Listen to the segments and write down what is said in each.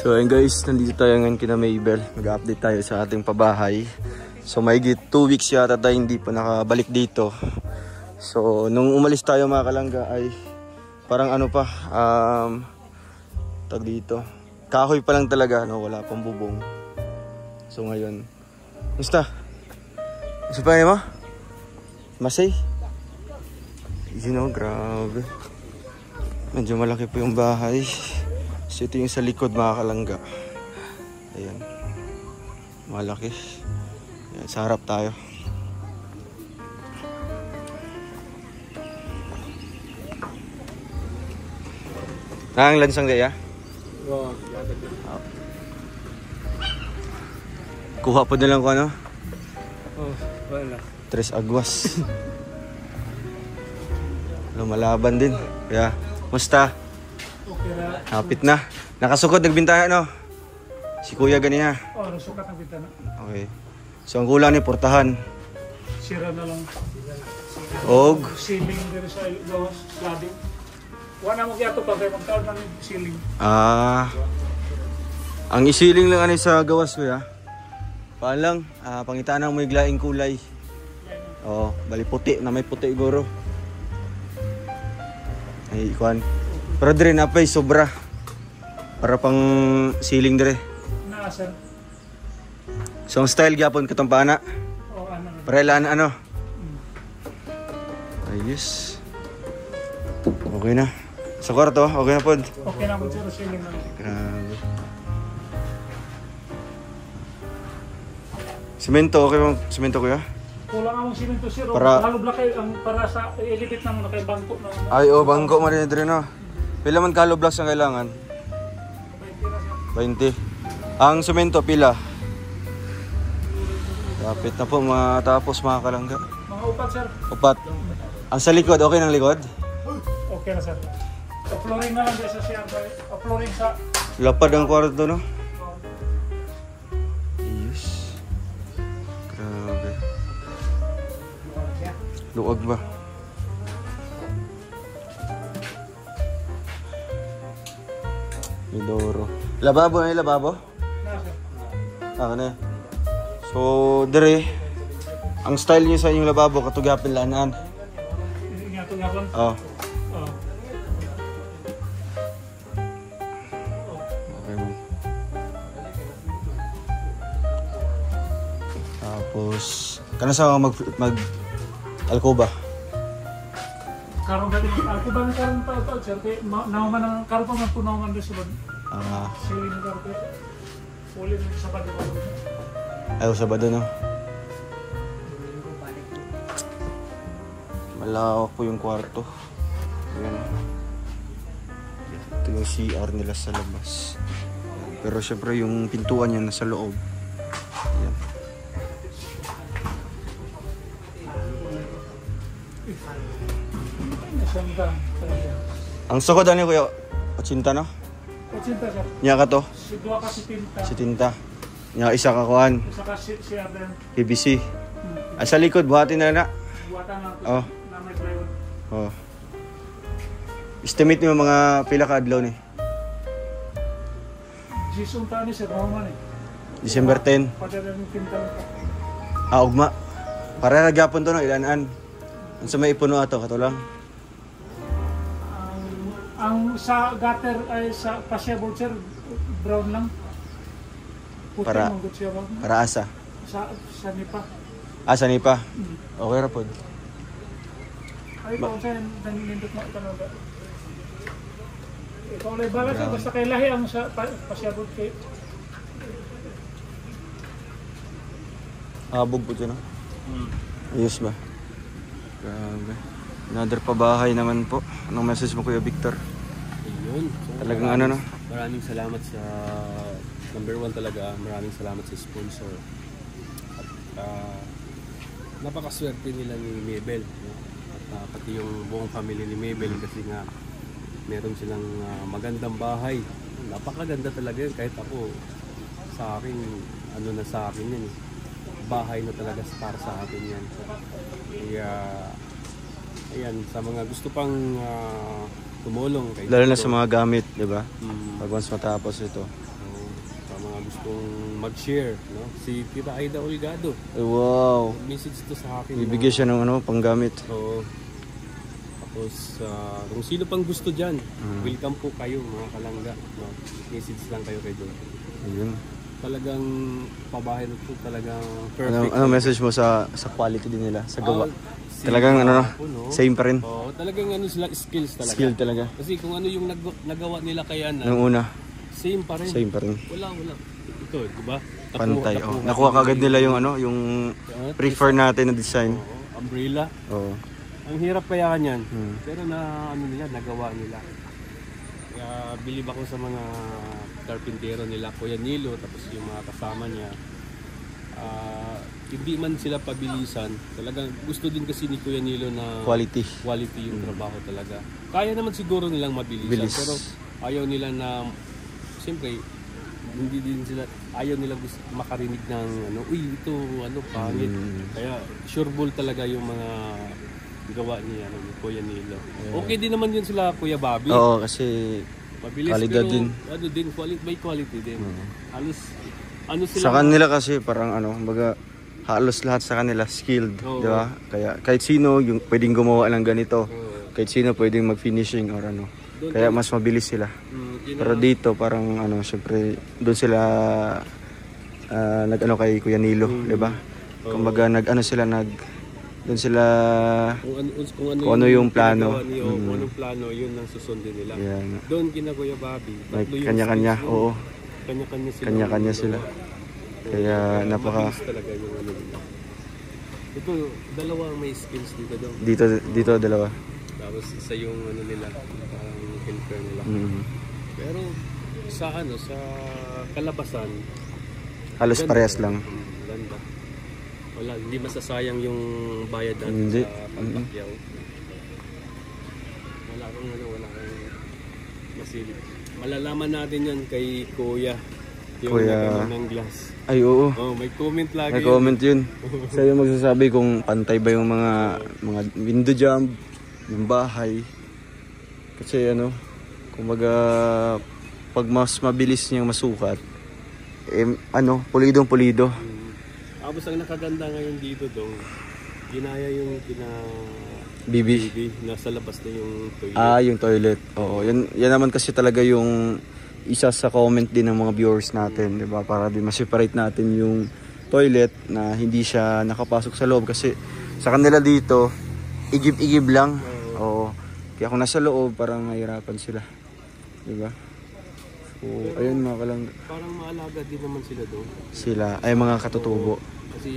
So ayun guys, nandito tayo ngayon kina Mabel. Mag-update tayo sa ating pabahay. So mahigit 2 weeks yata tayo hindi pa nakabalik dito. So nung umalis tayo mga kalangga ay parang ano pa, tag dito, kahoy pa lang talaga, no? Wala pang bubong. So ngayon, musta? Gusto pa mo? Masay? You know, grabe. Medyo malaki po yung bahay. So ito yung sa likod mga kalangga. Ayan. Malaki. Ayan, sa harap tayo. Ang lansang daya? Oo. Kuha po na lang ko ano? Oh, wala. 3 agwas. Lumalaban din. Kaya, musta? Okay na. Hapit na. Nakasukot, nagbintahan no? Si kuya ganiha. Oh, nasukat ang bintana. Okay. So ang kulang ni portahan. Sira na lang. Og Ceiling din sa gawas, sliding. Wala mo kaya ito pag magkaroon ng ceiling. ang isiling lang ano sa gawas kuya. Paan lang, pangitanang mo iglaing kulay. Oh, bali puti, na may puti guro. Ay, ikuan. Pero dire na pa'y sobra. Para pang ceiling dire. Naasan? So ang style gyapon katong paana. O ano? Parelaan ano. Ayos. Okay na. Sa kwarto, okay na pod. Okay na mo zero ceiling na. Grabe. Semento, okay bang semento kuya? Kulang ang simento sir. Para- Halo blakay ang para sa ilipit na mo na kay bangko na. Ay, bangko mo rin dire no. Pila man ka hollow blocks ang kailangan? 20. Ang semento pila? Lapit na po matapos mga kalangga. Mga upat sir. Upat. Ang sa likod, okay ng likod? Okay na sir. Flooring na lang dyan sa CR. Flooring sa... Lapad ang kwarto no? Yes. Grabe. Luwag ba? Midoro. Lababo na yung lababo? Nasa. Na. So, dire, ang style niyo sa inyong lababo, katugapin laanaan. Ingatong nga po. Oh. Oh. Okay mo. Tapos, sa mag alcoba? Karong dali ako ba karon pa sir kay nauman ang karon pa man punaw man sa bad. Ceiling na karon. Fully sa bad. Ayaw Sabado no? Malawak po yung kwarto. Ayan. Ito yung CR nila sa labas. Pero syempre yung pintuan niya nasa loob. Ayan. Ang sukod ano kuya? 80 no? 80 sir. Nya ka to? Si duha ka si tinta. Si tinta. Nya isa ka kuan. Isa ka si Arden. PVC. Ay sa likod buhatin na na. Buhatan lang Oh. na may plywood. Oh. Estimate niyo mga pila ka adlaw ni? Jisung ta ni sir man eh. December 10. Padala ng tinta lang. Ugma. Para gyapon to no ilanan. Unsa may ipuno ato kato lang. Ang sa gutter ay sa pasiabo sir brown lang. Puti Para- mong siya ba? Para asa. Sa nipa. Asa ni pa. Okay ra pod. Ay ko sa nindot na ito na. Ikaw na bala sir basta kay lahi ang sa pasiabo kay Abog po dyan, no? Ayos ba? Grabe. Another pabahay naman po. Anong message mo Kuya Victor? Ayun. So, Talagang ano no? Maraming salamat sa number 1 talaga. Maraming salamat sa sponsor. At napakaswerte nila ni Mabel. No? At pati yung buong family ni Mabel kasi nga meron silang magandang bahay. Napakaganda talaga yun. Kahit ako sa akin, ano na sa akin yun. Bahay na talaga para sa atin yan. Kaya ayan, sa mga gusto pang tumulong kay Lalo na sa mga gamit, di ba? Mm. Pag once matapos ito. So, gustong mag-share, no? Si Tita Aida Olgado. Ay, wow. Message to sa akin. Bibigyan siya ng ano, panggamit. Oo. Tapos, kung sino pang gusto dyan, welcome po kayo mga kalangga. No? Message lang kayo kay Doon. Ayun. Talagang pabahay po, talagang perfect. Ano message mo sa quality din nila, sa gawa? Talagang ano, same pa rin. Oo, talagang ano sila, skills talaga. Skill talaga. Kasi kung ano yung nagawa nila kaya na, Nung una, same pa rin. same pa rin. Wala. Ito, di ba? Pantay. Nakuha kagad nila yung ano, yung prefer natin na design. Oo, umbrella. Oo. Ang hirap kaya kanyan. Pero na ano nila, nagawa nila. Kaya bilib ako sa mga karpintero nila, Kuya Nilo, tapos yung mga kasama niya. Hindi man sila pabilisan, talagang gusto din kasi ni Kuya Nilo na quality yung trabaho talaga. Kaya naman siguro nilang mabilisan, pero ayaw nila na, siyempre, hindi din sila, ayaw nila gusto makarinig ng ano, uy, ito, ano, pangit. Kaya sure ball talaga yung mga gawa ni Kuya Nilo. Okay din naman yun sila Kuya Bobby. Oo, kasi mabilis, kalidad pero din. Ano din, quality din. Halos ano sila sa kanila kasi parang ano, kumbaga halos lahat sa kanila skilled, di ba? Kaya kahit sino yung pwedeng gumawa ng ganito. Kahit sino pwedeng mag-finishing or ano. Kaya mas mabilis sila. Pero dito parang ano, syempre doon sila nag-ano kay Kuya Nilo, di ba? Kumbaga nag-ano sila doon sila kung ano yung plano. Kung anong plano, yun ang susundin nila. Yeah. Doon kina Kuya Bobby. Kanya-kanya, oo. Kanya-kanya sila. Kaya napaka talaga yung ano nila. Ito, dalawa may skills dito daw. Dito dalawa. Tapos isa yung ano nila, parang helper nila. Pero sa ano, sa kalabasan, halos parehas lang. Ganda. Wala, hindi masasayang yung bayad natin Hindi. sa pagpakyaw. Wala kang masilip. Malalaman natin yan kay Kuya. Yung nagano ng glass. Ay, oo. Oh, may comment lagi. May comment yun. Sa'yo magsasabi kung pantay ba yung mga window jump, yung bahay. Kasi ano, kumbaga pag mas mabilis niyang masukat, ano, pulidong-pulido. Tapos ang nakaganda ngayon dito dong, ginaya yung Bibi. Nasa labas na yung toilet. Yung toilet. Oo, yan naman kasi talaga yung isa sa comment din ng mga viewers natin, 'di ba? Para din ma-separate natin yung toilet na hindi siya nakapasok sa loob kasi sa kanila dito igib-igib lang. Oo. Kaya kung nasa loob parang mahirapan sila. 'Di ba? So, ayun mga kalangga. Parang maalaga din naman sila doon. Sila ay mga katutubo. Kasi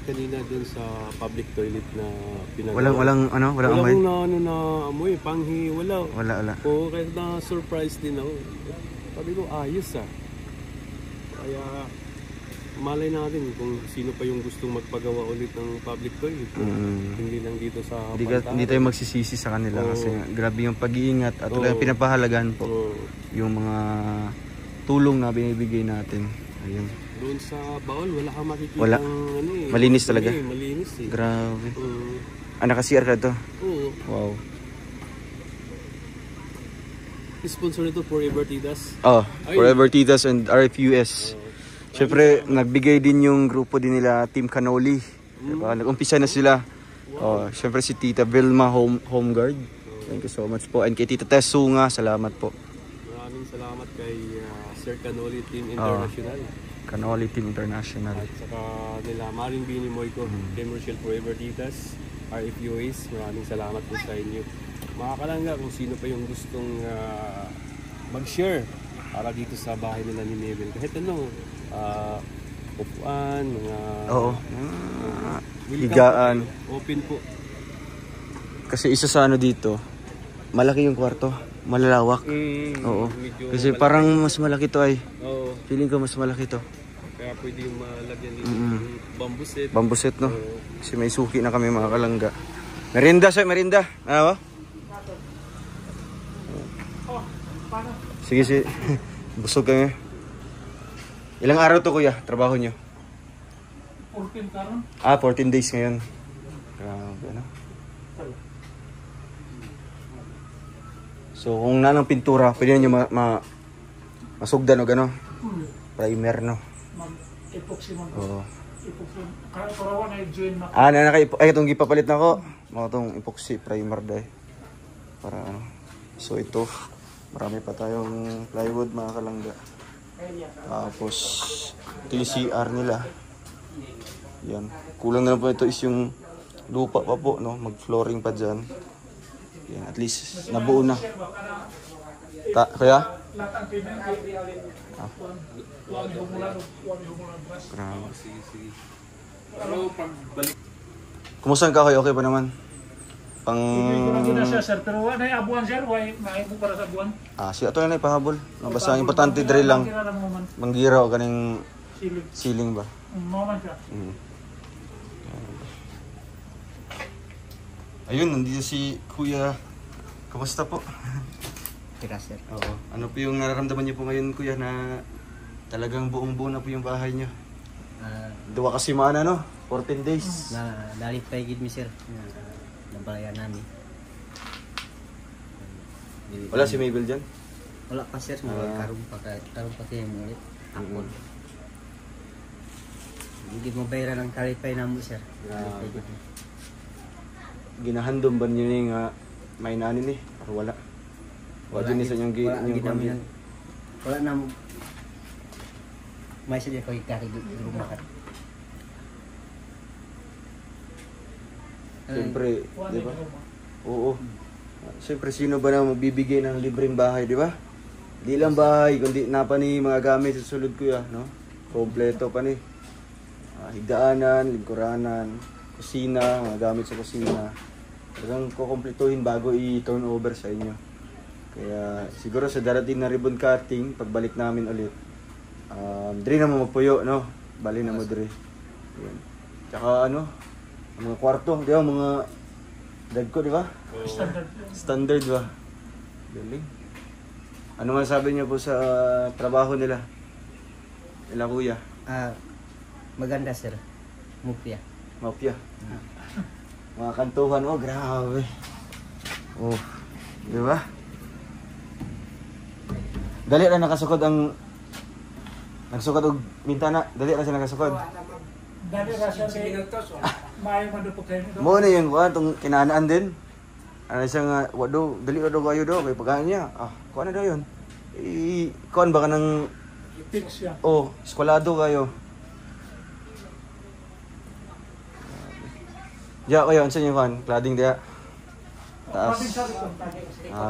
kanina dun sa public toilet na pinagawa. Walang amoy. Walang na amoy, panghi, wala. Wala. Oo, kaya na surprise din ako. Sabi ko, ayos Kaya malay natin kung sino pa yung gustong magpagawa ulit ng public toilet. Hindi lang dito sa Hindi tayo magsisisi sa kanila kasi grabe yung pag-iingat at talagang pinapahalagan po yung mga tulong na binibigay natin. Ayun. Doon sa Baol, wala kang makikita. Wala. Malinis talaga. Malinis eh. Grabe. Naka-CR ka to? Oo. Wow. Sponsor nito Forever Titas. Forever Titas and RFUS. Siyempre, nagbigay din yung grupo din nila, Team Canoli. Diba? Nag-umpisa na sila. Siyempre si Tita Vilma Homeguard. Thank you so much po. And kay Tita Tess Sunga, salamat po. Maraming salamat kay Sir Canoli Team International. Canoli Team International. At saka nila Maring Bini Moyko, Team Rochelle Forever Titas, RFUAs. Maraming salamat po sa inyo. Mga kalangga, kung sino pa yung gustong mag-share para dito sa bahay nila ni Mabel. Kahit ano, upuan, mga higaan. Open po. Kasi isa sa ano dito, malaki yung kwarto, malalawak. Oo. Kasi parang mas malaki to ay. Feeling ko mas malaki to. Kaya pwede yung malagyan dito yung bamboo set. Bamboo set, no? Kasi may suki na kami mga kalangga. Merinda, sir, merinda. Ano ba? Sige. Busog kami. Ilang araw to, kuya? Trabaho nyo? 14 karon. 14 days ngayon. Grabe, ano? So, kung nanang pintura, pwede nyo masugdan o gano? primer, no? Mag-epoxy man ko. Oo. Epoxy. Kaya kurawa na yung join na. Ay, itong gipapalit na ko. Mga itong epoxy primer dahil. Para ano. So ito, marami pa tayong plywood mga kalangga. Tapos, ito yung CR nila. Yan. Kulang na lang po ito is yung lupa pa po, no? Mag-flooring pa dyan. Yan, at least nabuo na. Kaya? Grabe. Sige. Pero pagbalik... Kumusta ka kayo? Okay pa naman? Pang... Hindi ko na siya, sir. Pero wala yung abuan, sir. Wala mo para sa abuan. Siya ito na ipahabol. Basta ang importante drill lang. Manggira o kaning ceiling ba? Maman siya. Ayun, nandito si Kuya. Kumusta po? Tira, sir. Oo. Ano po yung nararamdaman niyo po ngayon, Kuya, na talagang buong-buo na po yung bahay niyo? Dua kasi maana, no? 14 days. Na dalit pa gid mi, sir. Nabalayan namin. Wala si Mabel dyan? Wala pa, sir. Karon pa siya mo ulit. Ako. Hindi mo bayaran ang kalipay namo, sir. Grabe. Ginahandom ba niyo ni nga may nanin eh? Pero wala. Wala din sa inyong ginamit. Wala na mo. May siya ko ikari rumah kan. Siyempre, di ba? Oo. Siyempre, sino ba na magbibigay ng libreng bahay, di ba? Di lang bahay, kundi napa ni mga gamit sa sulod ko ya, no? Kompleto pa ni. Higdaanan, lingkuranan, kusina, mga gamit sa kusina. Talagang kukumpletuhin bago i-turn over sa inyo. Kaya siguro sa darating na ribbon cutting, pagbalik namin ulit, diri na mo mapuyo, no? Bali na mo diri. Yan. Tsaka ano, mga kwarto, di ba? Mga dagko, di ba? Standard ba? Galing. Ano masasabi niyo po sa trabaho nila? Nila kuya? Maganda, sir. Mupya. Mapya. Mga kantuhan, oh, grabe. Oh, di ba? Dali na nakasukod ang... Nagsukod og bintana, dali na siya nakasukod. Dali ra siya kay may madupot kayo nito. Mo na yung itong kinanaan din. Ano siya nga, wado, dali na daw kayo daw, kay pagkaan niya. Kuha na daw yun. Kuhaan ba ka ng... Fix siya. Oh, eskwalado kayo. Diya, kayo, ansan yung kuhaan? Cladding diya. Taas.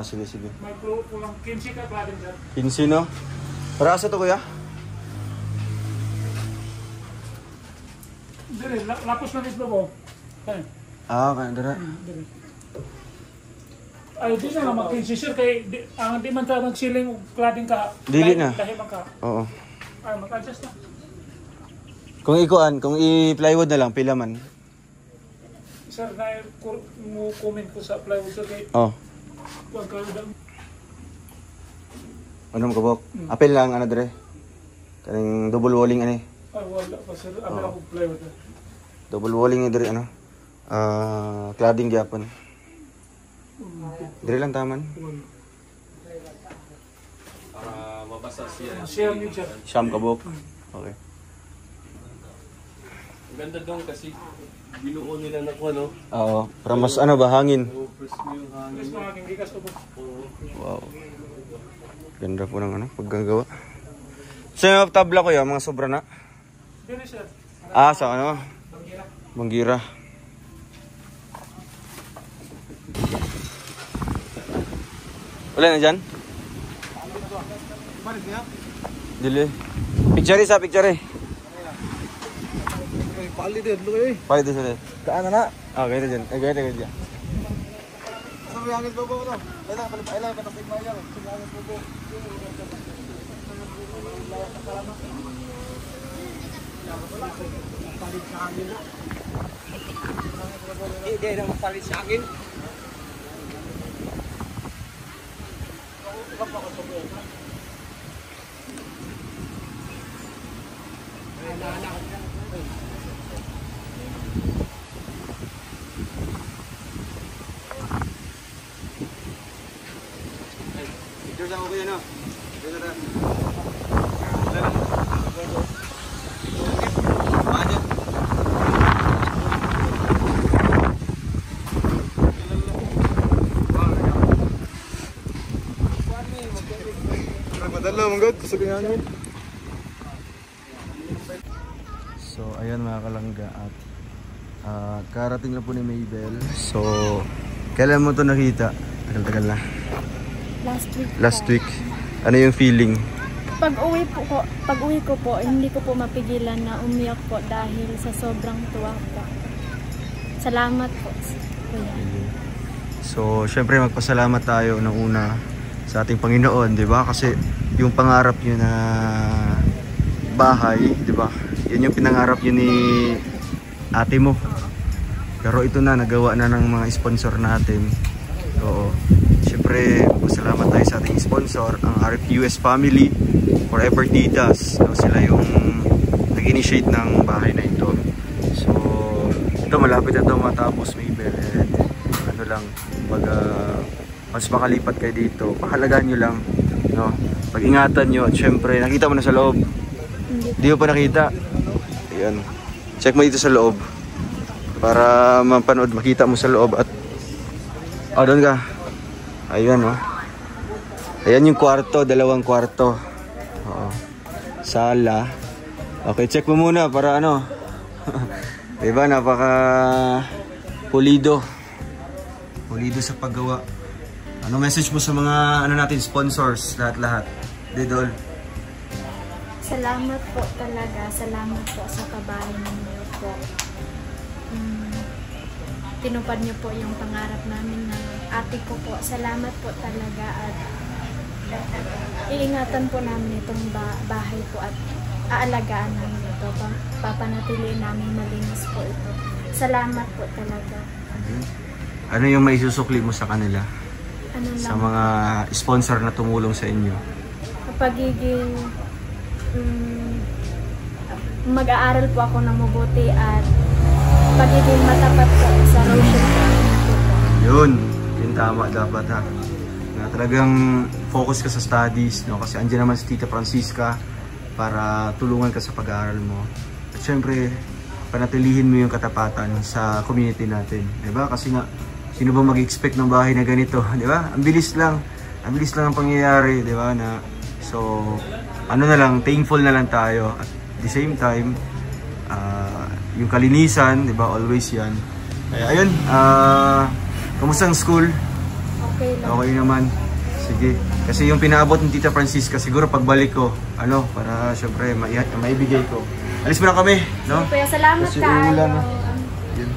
Sige. May kulang 15 ka cladding sir. 15, no? Para asa to, kuya? Dire, lapos na nito po. Kaya. Kaya dara. Ay, di na naman 15 sir. Kaya ang di man ka mag-ceiling cladding ka. Dili na. Dahil man ka. Oo. Ay, mag-adjust na. Kung kung i-plywood na lang, pila man. Sir, mo comment ko sa plywood sir kay huwag kayo daw. Ano mo kabok? Apel lang, ano dire? Kaning double walling, ano eh? Ay, wala pa sir. Ano ako plywood na. Double walling dire, ano? Cladding gyapon. Dire lang taman. Para mabasa siya. Share niyo sir. Siyam kabok. Okay. Ang ganda doon kasi binuo nila na ko, no? Oo. Para mas ano ba, hangin. Press mo yung hangin. Mas mga gigas to po. Wow. Ganda po ng ano, paggagawa. Sa tabla ko yan, mga sobra na. Dili sir. Sa ano? Manggira. Wala na dyan? Dili. Picture sa picture. Palit din, lukoy. Palit din sila. Kaan na. Gaya dyan. Gaya dyan. Sabi hangin po po no. Kailangan patapig pa yan. Hangin po po. Palit sa hangin. Hindi na mapalit sa hangin. Picture sa ako kuya, no? Picture na. Madala, manggod. Kasabihan. So, ayan mga kalangga at karating lang po ni Maybel. So, kailan mo to nakita? Tagal-tagal na. Last week. Ano yung feeling? Pag uwi ko po, hindi ko po mapigilan na umiyak po dahil sa sobrang tuwa po. Salamat po, Kuya. So, syempre magpasalamat tayo ng una sa ating Panginoon, 'di ba? Kasi yung pangarap niyo na bahay, 'di ba? Yan yung pinangarap niyo ni ate mo. Pero ito na, nagawa na ng mga sponsor natin. Oo. Siyempre, pasalamat tayo sa ating sponsor, ang RFUS family, Forever Titas. No, sila yung nag-initiate ng bahay na ito. So, ito malapit na ito matapos, Maybel. Ano lang, mas makalipat kayo dito, pahalagaan nyo lang, no? Pag-ingatan nyo, at syempre, nakita mo na sa loob. Hindi mo pa nakita. Ayan. Check mo dito sa loob para mapanood, makita mo sa loob at doon ka. Ayan, oh. Ayan yung kwarto, dalawang kwarto. Oo. Sala. Okay, check mo muna para ano. Diba, napaka pulido. Pulido sa paggawa. Ano message mo sa mga natin sponsors, lahat-lahat? Didol. Salamat po talaga. Salamat po sa kabahay ninyo po. Tinupad niyo po yung pangarap namin ng ate ko po. Salamat po talaga at iingatan po namin itong bahay po at aalagaan namin ito. Papanatiliin namin malinis po ito. Salamat po talaga. Ano yung may susukli mo sa kanila? Ano lang? Sa mga sponsor na tumulong sa inyo? Pagiging mag-aaral po ako ng mabuti at pagiging matapat po sa Roshan po. Yun tama dapat ha. Na talagang focus ka sa studies, no? Kasi andyan naman si Tita Francisca para tulungan ka sa pag-aaral mo. At syempre, panatilihin mo yung katapatan sa community natin, 'di ba? Kasi nga sino ba mag-expect ng bahay na ganito, 'di ba? Ang bilis lang ang pangyayari, 'di ba? Na so ano na lang, thankful na lang tayo at the same time yung kalinisan, 'di ba? Always 'yan. Kaya ayun, kamusta ang school? Okay lang. Okay naman. Sige. Kasi yung pinaabot ni Tita Francisca, siguro pagbalik ko, para syempre maibigay ko. Alis mo na kami, no? Kuya, salamat kasi kayo. ulan, no? Yun.